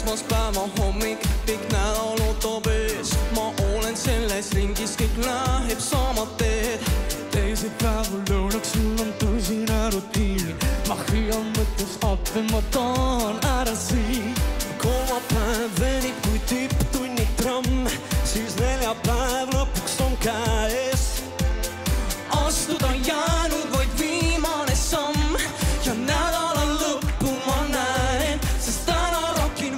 esmaspäeva hommik, pikk nädal ootab ees. Ma olen selles ringis, kõik läheb sama teed. Teisipäeva lõunaks sul on tõsine rutiin. Ma hüüan mõttes appi, ma tahan ära siin. Kolmapäev venib kui tipptunni tramm, siis neljapäev lõpuks on käes. Astuda jäänud vaid viimane samm ja nädala lõppu ma näen, sest täna rokin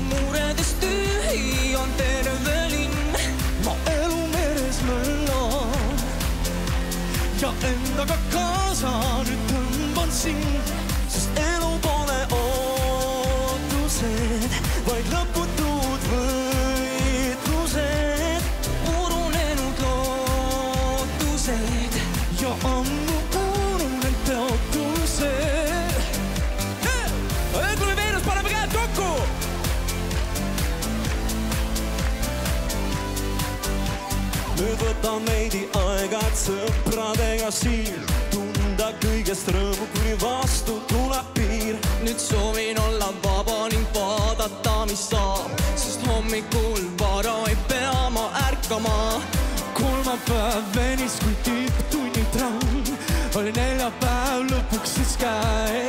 muredest tühi on terve linn. Ma elu meres möllan ja endaga kaasa nüüd tõmban sind, sest elu pole ootused, vaid lõputud võitlused. Urunenud lootused ja ammu urunenud peotused. Kuule Veenus, paneme käed kokku! Nüüd võta meidi aega, et sõpradega siin tunda kõigest rõõmu, kuni vastu tuleb piir. Nüüd soovin olla vaba ning vaadata, mis saab, sest hommikul vara ei pea ma ärkama. Kolmapäev venis kui tipptunni tramm, oli neljapäev lõpuks siis käes.